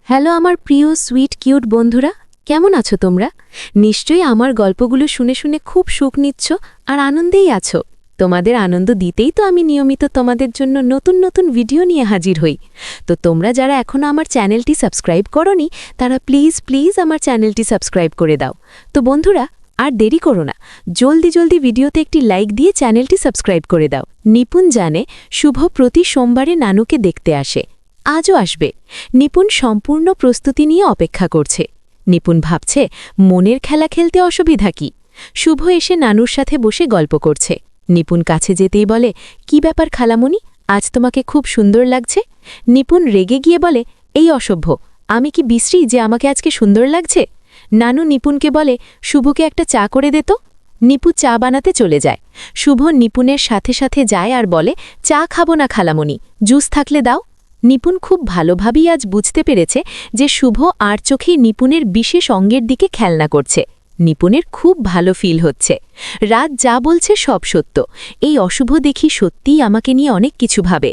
Hello আমার প্রিয় sweet cute বন্ধুরা, কেমন আছো তোমরা? নিশ্চয়ই আমার গল্পগুলো শুনে শুনে খুব সুখ নিচ্ছ আর আনন্দেই আছো। তোমাদের আনন্দ দিতেই তো আমি নিয়মিত তোমাদের জন্য নতুন নতুন ভিডিও নিয়ে হাজির হই। তো তোমরা যারা এখনও আমার চ্যানেলটি সাবস্ক্রাইব করোনি তারা প্লিজ প্লিজ আমার চ্যানেলটি সাবস্ক্রাইব করে দাও। তো বন্ধুরা, আর দেরি করো না, জলদি জলদি ভিডিওতে একটি লাইক দিয়ে চ্যানেলটি সাবস্ক্রাইব করে দাও। নিপুণ জানে শুভ প্রতি সোমবারে নানুকে দেখতে আসে, আজও আসবে। নিপুণ সম্পূর্ণ প্রস্তুতি নিয়ে অপেক্ষা করছে। নিপুণ ভাবছে মনের খেলা খেলতে অসুবিধা কি। শুভ এসে নানুর সাথে বসে গল্প করছে। নিপুণ কাছে যেতেই বলে, কি ব্যাপার খালামণি, আজ তোমাকে খুব সুন্দর লাগছে। নিপুণ রেগে গিয়ে বলে, এই অসভ্য, আমি কি বিশ্রী যে আমাকে আজকে সুন্দর লাগছে? নানু নিপুণকে বলে, শুভকে একটা চা করে দে তো। নিপু চা বানাতে চলে যায়। শুভ নিপুণের সাথে সাথে যায় আর বলে, চা খাবো না খালামণি, জুস থাকলে দাও। নিপুণ খুব ভালোভাবেই আজ বুঝতে পেরেছে যে শুভ আর চোখেই নিপুণের বিশেষ অঙ্গের দিকে খেলনা করছে। নিপুণের খুব ভালো ফিল হচ্ছে। রাত যা বলছে সব সত্য। এই অশুভ দেখি সত্যিই আমাকে নিয়ে অনেক কিছু ভাবে।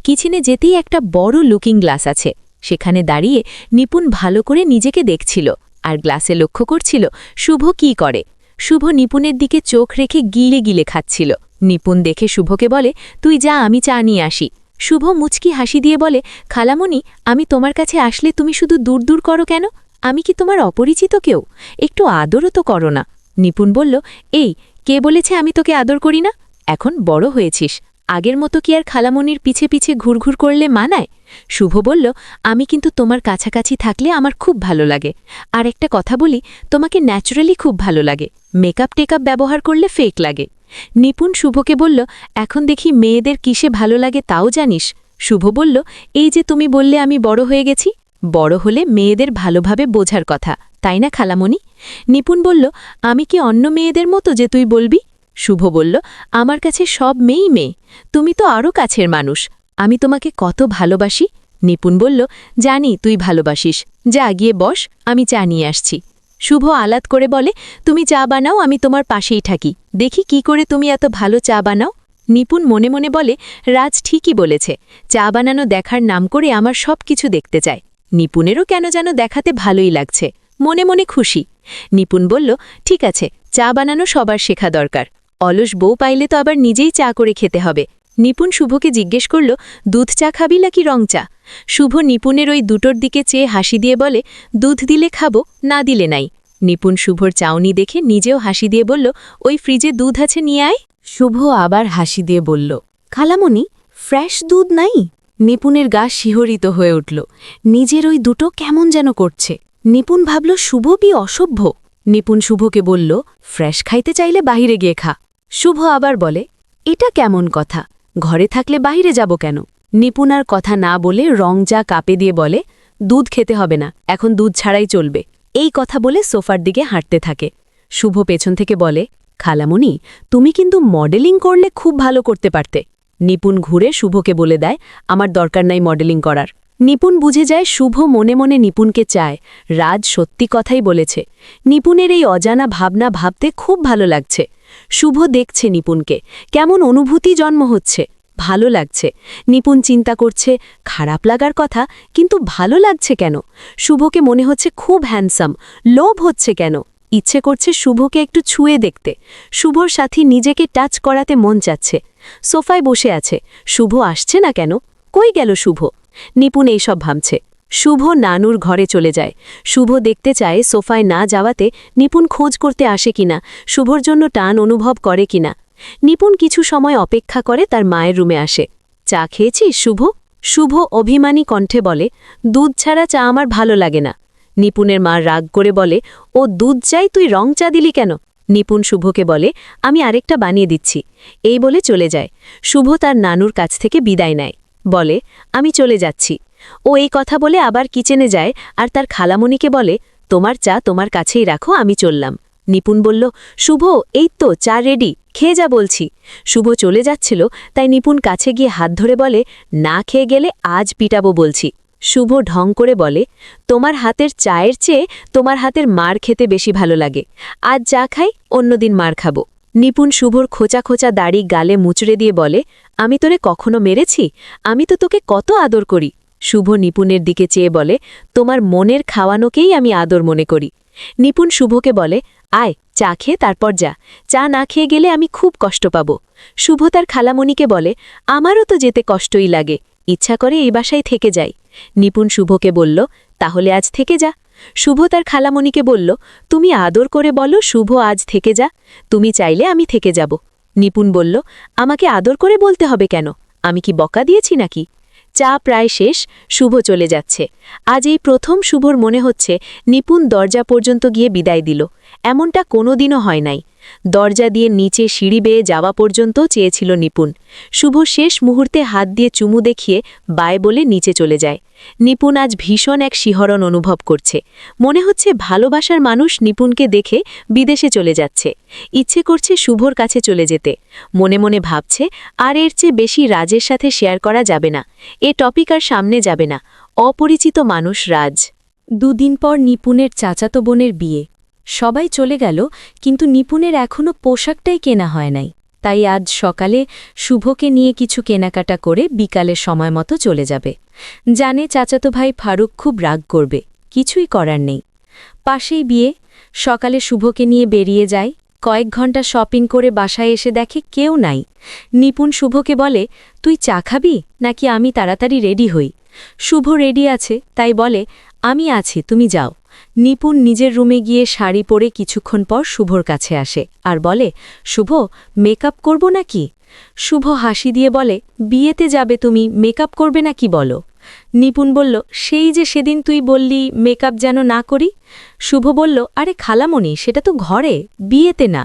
কিচেনে যেতেই একটা বড় লুকিং গ্লাস আছে। সেখানে দাঁড়িয়ে নিপুণ ভালো করে নিজেকে দেখছিল আর গ্লাসে লক্ষ্য করছিল শুভ কি করে। শুভ নিপুণের দিকে চোখ রেখে গিলে গিলে খাচ্ছিল। নিপুণ দেখে শুভকে বলে, তুই যা, আমি চা নিয়ে আসি। শুভ মুচকি হাসি দিয়ে বলে, খালামণি, আমি তোমার কাছে আসলে তুমি শুধু দূর দূর করো কেন? আমি কি তোমার অপরিচিত কেউ? একটু আদরও তো করো না। নিপুণ বলল, এই, কে বলেছে আমি তোকে আদর করি না? এখন বড় হয়েছিস, আগের মতো কি আর খালামণির পিছে পিছে ঘুরঘুর করলে মানায়? শুভ বলল, আমি কিন্তু তোমার কাছাকাছি থাকলে আমার খুব ভালো লাগে। আর একটা কথা বলি, তোমাকে ন্যাচারালি খুব ভালো লাগে, মেকআপ টেকআপ ব্যবহার করলে ফেক লাগে। নিপুণ শুভকে বলল, এখন দেখি মেয়েদের কিসে ভালো লাগে তাও জানিস? শুভ বলল, এই যে তুমি বললে আমি বড় হয়ে গেছি, বড় হলে মেয়েদের ভালোভাবে বোঝার কথা, তাই না খালামণি? নিপুণ বলল, আমি কি অন্য মেয়েদের মতো যে তুই বলবি? শুভ বলল, আমার কাছে সব মেয়েই মেয়ে, তুমি তো আরও কাছের মানুষ, আমি তোমাকে কত ভালোবাসি। নিপুণ বলল, জানি তুই ভালোবাসিস, যা গিয়ে বস, আমি চা নিয়ে আসছি। শুভ আলাদ করে বলে, তুমি চা বানাও, আমি তোমার পাশেই থাকি, দেখি কি করে তুমি এত ভালো চা বানাও। নিপুণ মনে মনে বলে, রাজ ঠিকই বলেছে, চা বানানো দেখার নাম করে আমার সব কিছু দেখতে চায়। নিপুণেরও কেন যেন দেখাতে ভালোই লাগছে, মনে মনে খুশি। নিপুণ বলল, ঠিক আছে, চা বানানো সবার শেখা দরকার, অলস বউ পাইলে তো আবার নিজেই চা করে খেতে হবে। নিপুণ শুভকে জিজ্ঞেস করল, দুধ চা খাবি নাকি রং চা? শুভ নিপুণের ওই দুটোর দিকে চেয়ে হাসি দিয়ে বলে, দুধ দিলে খাবো, না দিলে নাই। নিপুণ শুভর চাউনি দেখে নিজেও হাসি দিয়ে বলল, ওই ফ্রিজে দুধ আছে, নিয়ে আয়। শুভ আবার হাসি দিয়ে বলল, খালামণি, ফ্রেশ দুধ নাই? নিপুণের গা শিহরিত হয়ে উঠল। নিজের ওই দুটো কেমন যেন করছে। নিপুণ ভাবল শুভ বি অসভ্য। নিপুণ শুভকে বলল, ফ্রেশ খাইতে চাইলে বাহিরে গিয়ে খা। শুভ আবার বলে, এটা কেমন কথা, ঘরে থাকলে বাইরে যাব কেন? নিপুণ আর কথা না বলে রং চা কাপে দিয়ে বলে, দুধ খেতে হবে না, এখন দুধ ছাড়াই চলবে। এই কথা বলে সোফার দিকে হাঁটতে থাকে। শুভ পেছন থেকে বলে, খালামণি, তুমি কিন্তু মডেলিং করলে খুব ভালো করতে পারতে। নিপুণ ঘুরে শুভকে বলে দেয়, আমার দরকার নাই মডেলিং করার। নিপুণ বুঝে যায় শুভ মনে মনে নিপুণকে চায়। রাজ সত্যি কথাই বলেছে। নিপুণের এই অজানা ভাবনা ভাবতে খুব ভালো লাগছে। শুভ দেখছে নিপুণকে, কেমন অনুভূতি জন্ম হচ্ছে, ভালো লাগছে। নিপুণ চিন্তা করছে, খারাপ লাগার কথা, কিন্তু ভালো লাগছে কেন? শুভকে মনে হচ্ছে খুব হ্যান্ডসাম, লোভ হচ্ছে কেন? ইচ্ছে করছে শুভকে একটু ছুঁয়ে দেখতে। শুভর সাথী নিজেকে টাচ করাতে মন চাচ্ছে। সোফায় বসে আছে, শুভ আসছে না কেন? কই গেল শুভ? নিপুণ এইসব ভাবছে। শুভ নানুর ঘরে চলে যায়। শুভ দেখতে চায় সোফায় না যাওয়াতে নিপুণ খোঁজ করতে আসে কিনা, শুভর জন্য টান অনুভব করে কিনা। নিপুণ কিছু সময় অপেক্ষা করে তার মায়ের রুমে আসে। চা খেয়েছিস শুভ? শুভ অভিমানী কণ্ঠে বলে, দুধ ছাড়া চা আমার ভালো লাগে না। নিপুণের মা রাগ করে বলে, ও দুধ চাই, তুই রং চা দিলি কেন? নিপুণ শুভকে বলে, আমি আরেকটা বানিয়ে দিচ্ছি। এই বলে চলে যায়। শুভ তার নানুর কাছ থেকে বিদায় নেয়, বলে, আমি চলে যাচ্ছি। ও এই কথা বলে আবার কিচেনে যায় আর তার খালামণিকে বলে, তোমার চা তোমার কাছেই রাখো, আমি চললাম। নিপুণ বলল, শুভ, এই তো চা রেডি, খেয়ে যা বলছি। শুভ চলে যাচ্ছিল, তাই নিপুণ কাছে গিয়ে হাত ধরে বলে, না খেয়ে গেলে আজ পিটাবো বলছি। শুভ ঢং করে বলে, তোমার হাতের চায়ের চেয়ে তোমার হাতের মার খেতে বেশি ভালো লাগে, আজ চা খাই, অন্যদিন মার খাবো। নিপুণ শুভর খোঁচা খোঁচা দাড়ি গালে মুচড়ে দিয়ে বলে, আমি তোরে কখনো মেরেছি? আমি তো তোকে কত আদর করি। শুভ নিপুণের দিকে চেয়ে বলে, তোমার মনের খাওয়ানোকেই আমি আদর মনে করি। নিপুণ শুভকে বলে, আয় চা খেয়ে তারপর যা, চা না খেয়ে গেলে আমি খুব কষ্ট পাব। শুভ তার খালামণিকে বলে, আমারও তো যেতে কষ্টই লাগে, ইচ্ছা করে এই বাসায় থেকে যাই। নিপুণ শুভকে বলল, তাহলে আজ থেকে যা। শুভ তার খালামণিকে বলল, তুমি আদর করে বলো শুভ আজ থেকে যা, তুমি চাইলে আমি থেকে যাব। নিপুণ বলল, আমাকে আদর করে বলতে হবে কেন, আমি কি বকা দিয়েছি নাকি? চা প্রায় শেষ, শুভ চলে যাচ্ছে। আজ এই প্রথম শুভর মনে হচ্ছে নিপুণ দরজা পর্যন্ত গিয়ে বিদায় দিল, এমনটা কোনোদিনও হয় নাই। দরজা দিয়ে নিচে সিঁড়ি বেয়ে যাওয়া পর্যন্ত চেয়েছিল নিপুণ। শুভ শেষ মুহূর্তে হাত দিয়ে চুমু দেখিয়ে বায় বলে নিচে চলে যায়। নিপুণ আজ ভীষণ এক শিহরণ অনুভব করছে, মনে হচ্ছে ভালোবাসার মানুষ নিপুণকে দেখে বিদেশে চলে যাচ্ছে। ইচ্ছে করছে শুভর কাছে চলে যেতে, মনে মনে ভাবছে আর এর চেয়ে বেশি রাজের সাথে শেয়ার করা যাবে না, এ টপিক আর সামনে যাবে না। অপরিচিত মানুষ রাজ। দুদিন পর নিপুণের চাচাতো বোনের বিয়ে। সবাই চলে গেল, কিন্তু নিপুণের এখনও পোশাকটাই কেনা হয় নাই। তাই আজ সকালে শুভকে নিয়ে কিছু কেনাকাটা করে বিকালের সময় মতো চলে যাবে। জানে চাচাতো ভাই ফারুক খুব রাগ করবে, কিছুই করার নেই। পাশেই বিয়ে। সকালে শুভকে নিয়ে বেরিয়ে যায়, কয়েক ঘন্টা শপিং করে বাসায় এসে দেখে কেউ নাই। নিপুণ শুভকে বলে, তুই চা খাবি নাকি আমি তাড়াতাড়ি রেডি হই? শুভ রেডি আছে, তাই বলে, আমি আছি, তুমি যাও। নিপুণ নিজের রুমে গিয়ে শাড়ি পরে কিছুক্ষণ পর শুভর কাছে আসে আর বলে, শুভ মেকআপ করব নাকি? শুভ হাসি দিয়ে বলে, বিয়েতে যাবে তুমি, মেকআপ করবে নাকি বলো? নিপুণ বলল, সেই যে সেদিন তুই বললি মেকআপ যেন না করি। শুভ বলল, আরে খালামণি, সেটা তো ঘরে, বিয়েতে না।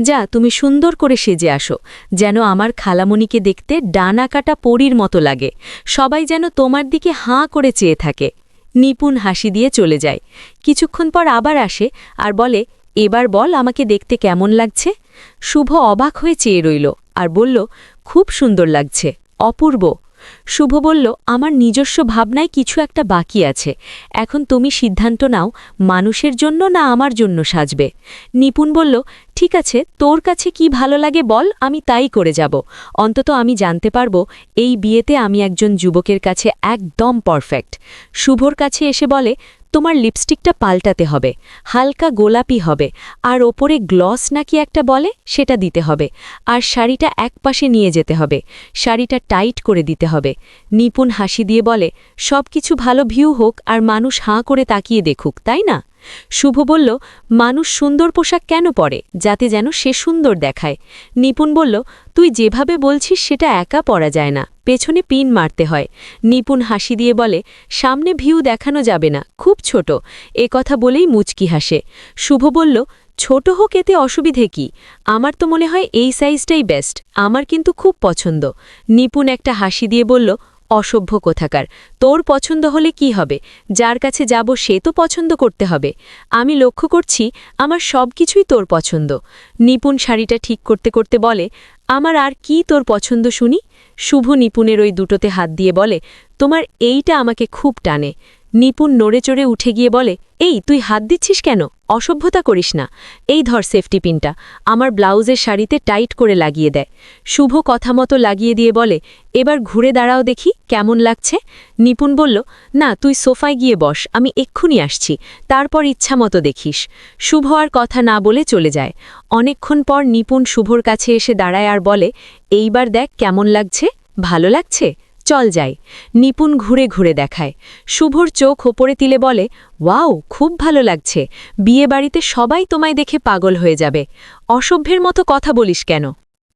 যা, তুমি সুন্দর করে সেজে আসো, যেন আমার খালামণিকে দেখতে ডানা কাটা পরীর মতো লাগে, সবাই যেন তোমার দিকে হাঁ করে চেয়ে থাকে। নিপুণ হাসি দিয়ে চলে যায়। কিছুক্ষণ পর আবার আসে আর বলে, এবার বল আমাকে দেখতে কেমন লাগছে? শুভ অবাক হয়ে চেয়ে রইল আর বলল, খুব সুন্দর লাগছে, অপূর্ব। শুভ বলল, আমার নিজস্ব ভাবনায় কিছু একটা বাকি আছে, এখন তুমি সিদ্ধান্ত নাও, মানুষের জন্য না আমার জন্য সাজবে। নিপুণ বলল, ঠিক আছে, তোর কাছে কি ভালো লাগে বল, আমি তাই করে যাব, অন্তত আমি জানতে পারবো এই বিয়েতে আমি একজন যুবকের কাছে একদম পারফেক্ট। শুভর কাছে এসে বলে, তোমার লিপস্টিকটা পাল্টাতে হবে, হালকা গোলাপি হবে, আর ওপরে গ্লস নাকি একটা বলে সেটা দিতে হবে, আর শাড়িটা একপাশে নিয়ে যেতে হবে, শাড়িটা টাইট করে দিতে হবে। নিপুণ হাসি দিয়ে বলে, সব কিছু ভালো ভিউ হোক আর মানুষ হাঁ করে তাকিয়ে দেখুক, তাই না? শুভ বলল, মানুষ সুন্দর পোশাক কেন পরে, যাতে যেন সে সুন্দর দেখায়। নিপুণ বলল, তুই যেভাবে বলছিস সেটা একা পরা যায় না, পেছনে পিন মারতে হয়। নিপুণ হাসি দিয়ে বলে, সামনে ভিউ দেখানো যাবে না, খুব ছোট। এ কথা বলেই মুচকি হাসে। শুভ বলল, ছোট হোক এতে অসুবিধে কি, আমার তো মনে হয় এই সাইজটাই বেস্ট, আমার কিন্তু খুব পছন্দ। নিপুণ একটা হাসি দিয়ে বলল, অসভ্য কোথাকার, তোর পছন্দ হলে কি হবে, যার কাছে যাব সে তো পছন্দ করতে হবে, আমি লক্ষ্য করছি আমার সব কিছুই তোর পছন্দ। নিপুণ শাড়িটা ঠিক করতে করতে বলে, আমার আর কি তোর পছন্দ শুনি? শুভ নিপুণের ওই দুটোতে হাত দিয়ে বলে, তোমার এইটা আমাকে খুব টানে। নিপুণ নড়ে চড়ে উঠে গিয়ে বলে, এই তুই হাত দিচ্ছিস কেন, অসভ্যতা করিস না, এই ধর সেফটি পিনটা, আমার ব্লাউজের শাড়িতে টাইট করে লাগিয়ে দেয়। শুভ কথা মতো লাগিয়ে দিয়ে বলে, এবার ঘুরে দাঁড়াও দেখি কেমন লাগছে। নিপুণ বলল, না তুই সোফায় গিয়ে বস, আমি এক্ষুনি আসছি, তারপর ইচ্ছা মতো দেখিস। শুভ আর কথা না বলে চলে যায়। অনেকক্ষণ পর নিপুণ শুভর কাছে এসে দাঁড়ায় আর বলে, এইবার দেখ কেমন লাগছে, ভালো লাগছে, চল যাই। নিপুণ ঘুরে ঘুরে দেখায়। শুভর চোখ ওপরে তুলে বলে, ওয়াও, খুব ভালো লাগছে, বিয়ে বাড়িতে সবাই তোমায় দেখে পাগল হয়ে যাবে, অসভ্যের মতো কথা বলিস কেন?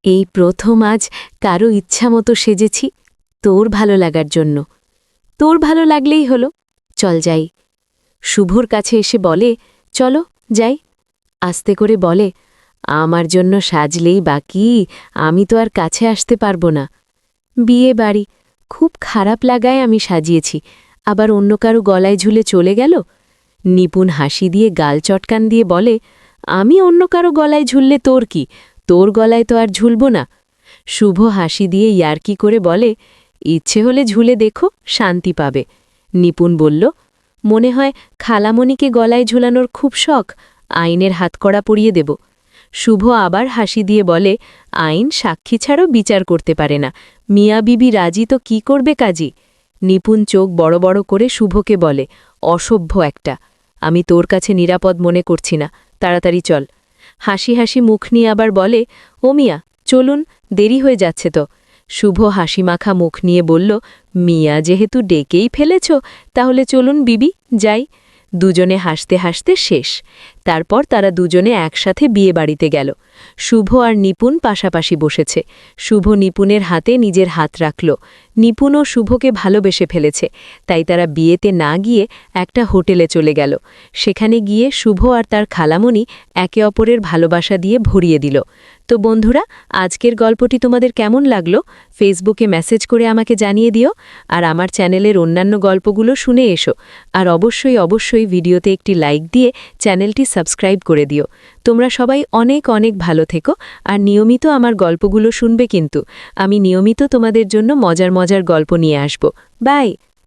এই প্রথম আজ কারো ইচ্ছা মতো সেজেছি, তোর ভালো লাগার জন্য, তোর ভালো লাগলেই হলো, চল যাই। শুভর কাছে এসে বলে, চলো যাই। আস্তে করে বলে, আমার জন্য সাজলেই বাকি, আমি তো আর কাছে আসতে পারবো না। বিয়ে বাড়ি, খুব খারাপ লাগায় আমি সাজিয়েছি, আবার অন্য কারো গলায় ঝুলে চলে গেল। নিপুণ হাসি দিয়ে গাল চটকান দিয়ে বলে, আমি অন্য কারো গলায় ঝুললে তোর কি, তোর গলায় তো আর ঝুলব না। শুভ হাসি দিয়ে ইয়ার্কি করে বলে, ইচ্ছে হলে ঝুলে দেখো, শান্তি পাবে। নিপুণ বলল, মনে হয় খালামণিকে গলায় ঝুলানোর খুব শখ, আইনের হাতকড়া পরিয়ে দেব। শুভ আবার হাসি দিয়ে বলে, আইন সাক্ষী ছাড়াও বিচার করতে পারে না, মিয়া বিবি রাজি তো কি করবে কাজী। নিপুণ চোখ বড় বড় করে শুভকে বলে, অসভ্য একটা। আমি তোর কাছে নিরাপদ মনে করছি না, তাড়াতাড়ি চল। হাসি হাসি মুখ নিয়ে আবার বলে, ও মিয়া চলুন, দেরি হয়ে যাচ্ছে তো। শুভ হাসিমাখা মুখ নিয়ে বলল, মিয়া যেহেতু ডেকেই ফেলেছ, তাহলে চলুন বিবি, যাই। দুজনে হাসতে হাসতে শেষ। তারপর তারা দুজনে একসাথে বিয়ে বাড়িতে গেল। শুভ আর নিপুণ পাশাপাশি বসেছে। শুভ নিপুণের হাতে নিজের হাত রাখল। নিপুণও শুভকে ভালোবেসে ফেলেছে, তাই তারা বিয়েতে না গিয়ে একটা হোটেলে চলে গেল। সেখানে গিয়ে শুভ আর তার খালামণি একে অপরের ভালোবাসা দিয়ে ভরিয়ে দিল। তো বন্ধুরা, আজকের গল্পটি তোমাদের কেমন লাগলো ফেসবুকে মেসেজ করে আমাকে জানিয়ে দিও। আর আমার চ্যানেলের অন্যান্য গল্পগুলো শুনে এসো। আর অবশ্যই অবশ্যই ভিডিওতে একটি লাইক দিয়ে চ্যানেলটি সাবস্ক্রাইব করে দিও। তোমরা সবাই অনেক অনেক ভালো থেকো আর নিয়মিত আমার গল্পগুলো শুনবে কিন্তু। আমি নিয়মিত তোমাদের জন্য মজার মজার গল্প নিয়ে আসব। বাই।